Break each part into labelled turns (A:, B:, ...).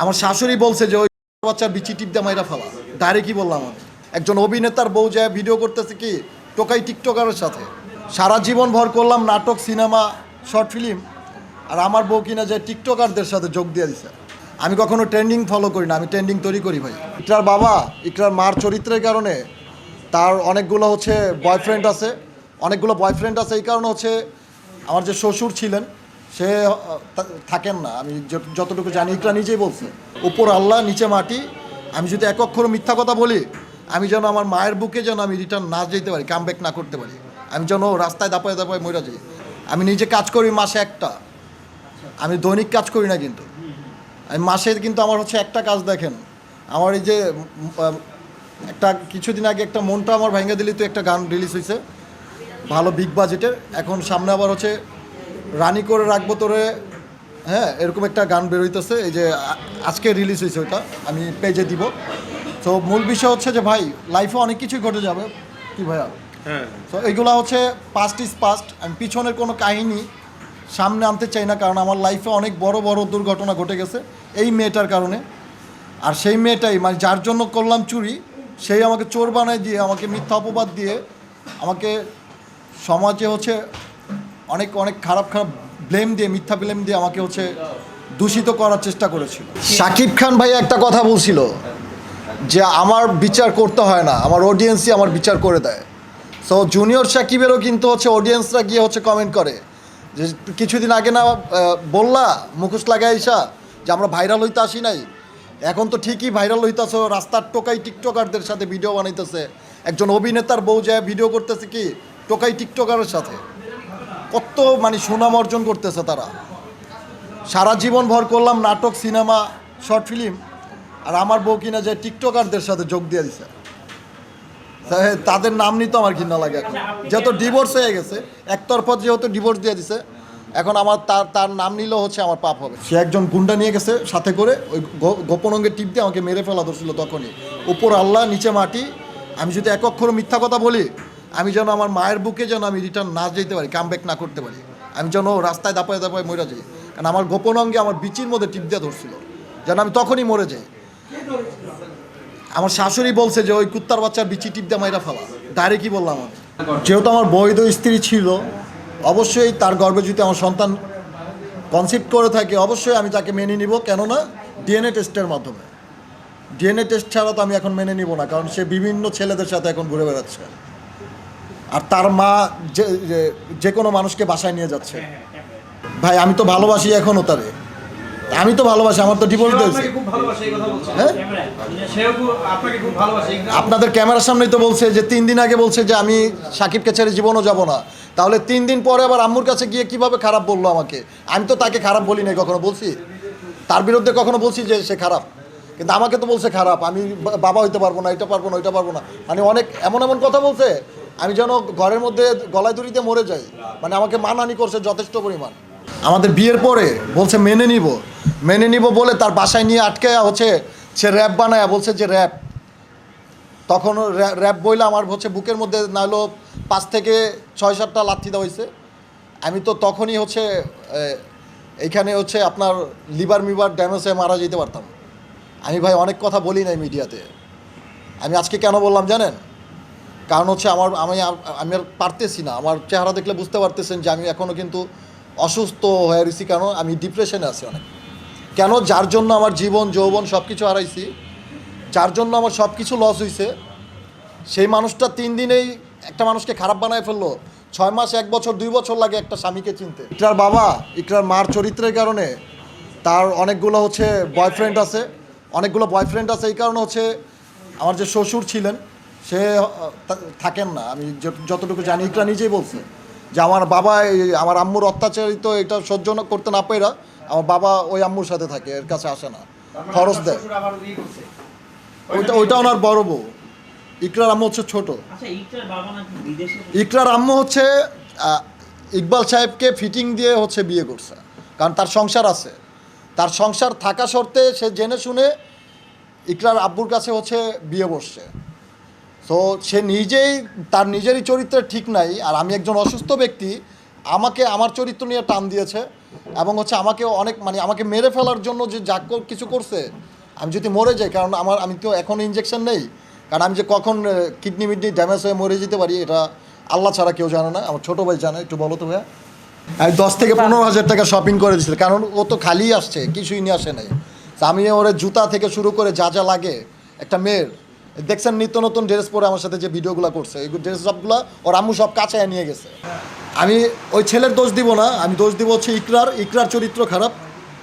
A: আমার শাশুড়ি বলছে যে ওই বাচ্চার বিচি টিপ দিয়ে মাইরা ফেলা। ডাইরেক্টই বললাম আমি। একজন অভিনেতার বউ যায় ভিডিও করতেছে কি টোকাই টিকটকারের সাথে। সারা জীবন ভর করলাম নাটক, সিনেমা, শর্ট ফিল্ম, আর আমার বউ কিনা যায় টিকটকারদের সাথে যোগ দিয়ে দিছে। আমি কখনো ট্রেন্ডিং ফলো করি না, আমি ট্রেন্ডিং তৈরি করি ভাই। ইকরার বাবা, ইকরার মার চরিত্রের কারণে তার অনেকগুলো বয়ফ্রেন্ড আছে, এই কারণে আমার যে শ্বশুর ছিলেন সে থাকেন না। আমি যতটুকু জানি ইকরা নিজেই বলছে, উপর আল্লাহ নিচে মাটি, আমি যদি এক অক্ষর মিথ্যা কথা বলি, আমি যেন আমার মায়ের বুকে যেন আমি রিটার্ন না যেতে পারি, কাম ব্যাক না করতে পারি, আমি যেন রাস্তায় দাপায় দাপায় মরে যাই। আমি নিজে কাজ করি মাসে একটা, আমি দৈনিক কাজ করি না, কিন্তু আমি মাসে কিন্তু আমার একটা কাজ দেখেন। আমার এই যে একটা কিছুদিন আগে একটা মনটা আমার ভাঙ্গা দিলি তো একটা গান রিলিজ হয়েছে ভালো বিগ বাজেটের, এখন সামনে আবার রানি করে রাখবো তোরে, হ্যাঁ এরকম একটা গান বেরোইতেছে, এই যে আজকে রিলিজ হয়েছে, ওইটা আমি পেজে দিব। তো মূল বিষয় যে ভাই লাইফে অনেক কিছুই ঘটে যাবে, কি ভাইয়া, হ্যাঁ। তো এইগুলো পাস্ট ইজ পাস্ট। আমি পিছনের কোনো কাহিনী সামনে আনতে চাই না, কারণ আমার লাইফে অনেক বড় বড় দুর্ঘটনা ঘটে গেছে এই মেয়েটার কারণে। আর সেই মেয়েটাই মানে যার জন্য করলাম চুরি, সেই আমাকে চোর বানায় দিয়ে, আমাকে মিথ্যা অপবাদ দিয়ে, আমাকে সমাজে অনেক অনেক খারাপ খারাপ ব্লেম দিয়ে, মিথ্যা ব্লেম দিয়ে আমাকে দূষিত করার চেষ্টা করেছিল। শাকিব খান ভাই একটা কথা বলছিল যে আমার বিচার করতে হয় না, আমার অডিয়েন্সই আমার বিচার করে দেয়। সো জুনিয়র শাকিবেরও কিন্তু অডিয়েন্সরা গিয়ে কমেন্ট করে যে কিছুদিন আগে না বললা মুখোশ লাগাই আইসা যে আমরা ভাইরাল হইতে আসি নাই, এখন তো ঠিকই ভাইরাল হইতেছ, রাস্তার টোকাই টিকটকারদের সাথে ভিডিও বানাইতেছে। একজন অভিনেতার বউ যায় ভিডিও করতেছে কি টোকাই টিকটকারের সাথে। কত মানে সুনাম অর্জন করতেছে তারা। সারা জীবন ভর করলাম নাটক, সিনেমা, শর্ট ফিল্ম, আর আমার বউ কিনা যায় টিকটকারদের সাথে যোগ দিয়ে দিছে। তাদের নাম নিতে আমার ঘৃণা লাগে এখন, যেহেতু ডিভোর্স হয়ে গেছে, একতরফা যেহেতু ডিভোর্স দিয়ে দিছে, এখন আমার তার নাম নিলেও আমার পাপ হবে। সে একজন গুন্ডা নিয়ে গেছে সাথে করে, ওই গোপন অঙ্গের টিপ দিয়ে আমাকে মেরে ফেলা ধরছিল তখনই। উপর আল্লাহ নিচে মাটি, আমি যদি এক অক্ষর মিথ্যা কথা বলি, আমি যেন আমার মায়ের বুকে যেন আমি রিটার্ন না যেতে পারি, কাম ব্যাক না করতে পারি, আমি যেন রাস্তায় দাপায় দাপায় মরে যাই। কারণ আমার গোপন অঙ্গে আমার বিচির মধ্যে টিপ দিয়ে ধরছিল, যেন আমি তখনই মরে যাই। আমার শাশুড়ি বলছে যে ওই কুত্তার বাচ্চার বিচি টিপ দিয়ে মাইরা ফেলা। ডাইরেক্টই বললাম আমি। যেহেতু আমার বৈধ স্ত্রী ছিল, অবশ্যই তার গর্ভে যদি আমার সন্তান কনসিভ করে থাকে, অবশ্যই আমি তাকে মেনে নিব। কেননা ডিএনএ টেস্টের মাধ্যমে, ডিএনএ টেস্ট ছাড়া তো আমি এখন মেনে নিব না, কারণ সে বিভিন্ন ছেলেদের সাথে এখন ঘুরে বেড়াচ্ছে, আর তার মা যে কোনো মানুষকে বাসায় নিয়ে যাচ্ছে। ভাই আমি তো ভালোবাসি এখনও তারে, আমি তো ভালোবাসি, আমার তো ডিভোর্স দিয়েছে। হ্যাঁ, আপনাদের ক্যামেরার সামনেই তো বলছে যে 3 দিন আগে বলছে যে আমি সাকিবকে ছেড়ে জীবনও যাব না। তাহলে 3 দিন পরে আবার আম্মুর কাছে গিয়ে কিভাবে খারাপ বললো আমাকে? আমি তো তাকে খারাপ বলি নাই, কখনো বলছি তার বিরুদ্ধে, কখনো বলছি যে সে খারাপ? কিন্তু আমাকে তো বলছে খারাপ, আমি বাবা হইতে পারবো না, এটা পারবো না, ওইটা পারবো না, মানে অনেক এমন এমন কথা বলছে, আমি যেন ঘরের মধ্যে গলায় দড়িতে মরে যাই। মানে আমাকে মানহানি করছে যথেষ্ট পরিমাণ। আমাদের বিয়ের পরে বলছে মেনে নিব বলে তার বাসায় নিয়ে আটকে সে র্যাপ বানায় বলছে যে র্যাপ। তখন র্যাপ বইলে আমার বুকের মধ্যে নাহলো 5 থেকে 6-7টা লাথি দেওয়া হয়েছে। আমি তো তখনই এইখানে আপনার লিভার ড্যামেজ হয়ে মারা যেতে পারতাম। আমি ভাই অনেক কথা বলি নাই মিডিয়াতে। আমি আজকে কেন বললাম জানেন? কারণ আমি আর পারতেছি না। আমার চেহারা দেখলে বুঝতে পারতেছেন যে আমি এখনও কিন্তু অসুস্থ হয়ে রয়েছি। কেন? আমি ডিপ্রেশনে আছি অনেক। কেন? যার জন্য আমার জীবন যৌবন সব কিছু হারাইছি, যার জন্য আমার সব কিছু লস হয়েছে, সেই মানুষটা 3 দিনেই একটা মানুষকে খারাপ বানায় ফেললো। 6 মাস, 1 বছর, 2 বছর লাগে একটা স্বামীকে চিনতে। ইকরার বাবা, ইকরার মার চরিত্রের কারণে তার অনেকগুলো বয়ফ্রেন্ড আছে, এই কারণে আমার যে শ্বশুর ছিলেন সে থাকেন না। আমি যতটুকু জানি, ইকরা নিজেই বলছে যে আমার বাবা আমার আম্মুর অত্যাচারিত এটা সহ্য করতে না পেরা আমার বাবা ওই আম্মুর সাথে থাকে, এর কাছে আসে না, খরচ দেয়। ওইটা ওনার বড় বউ। ইকরার আম্মু ছোট। ইকরার আম্মু ইকবাল সাহেবকে ফিটিং দিয়ে বিয়ে করছে, কারণ তার সংসার আছে। তার সংসার থাকা সত্ত্বে সে জেনে শুনে ইকরার আব্বুর কাছে বিয়ে বসছে। তো সে তার নিজেরই চরিত্রে ঠিক নাই। আর আমি একজন অসুস্থ ব্যক্তি, আমাকে আমার চরিত্র নিয়ে টান দিয়েছে এবং হচ্ছে আমাকে অনেক মানে আমাকে মেরে ফেলার জন্য যে যা কিছু করছে, আমি যদি মরে যাই, কারণ আমি তো এখন ইনজেকশন নেই, কারণ আমি যে কখন কিডনি মিডনি ড্যামেজ হয়ে মরে যেতে পারি এটা আল্লাহ ছাড়া কেউ জানে না। আমার ছোটো ভাই জানে, একটু বলো তো ভাইয়া। আমি 10 থেকে 15,000 টাকা শপিং করে দিয়েছিল, কারণ ও তো খালি আসছে, কিছুই নিয়ে আসে নাই। তা আমি ওর জুতা থেকে শুরু করে যা যা লাগে একটা মেয়ের, দেখছেন নিত্য নতুন ড্রেস পরে আমার সাথে যে ভিডিওগুলো করছে, এই ড্রেস সবগুলো ওর আম্মু সব কাছায় নিয়ে গেছে। আমি ওই ছেলের দোষ দিব না, আমি দোষ দিব হচ্ছে ইকরার চরিত্র খারাপ।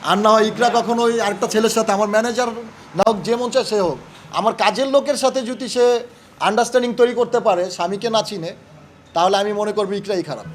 A: আর না হয় ইকরা কখনো ওই আরেকটা ছেলের সাথে, আমার ম্যানেজার না হোক, যে মন চায় সে হোক, আমার কাজের লোকের সাথে যদি সে আন্ডারস্ট্যান্ডিং তৈরি করতে পারে স্বামীকে না চিনে, তাহলে আমি মনে করবো ইকরাই খারাপ।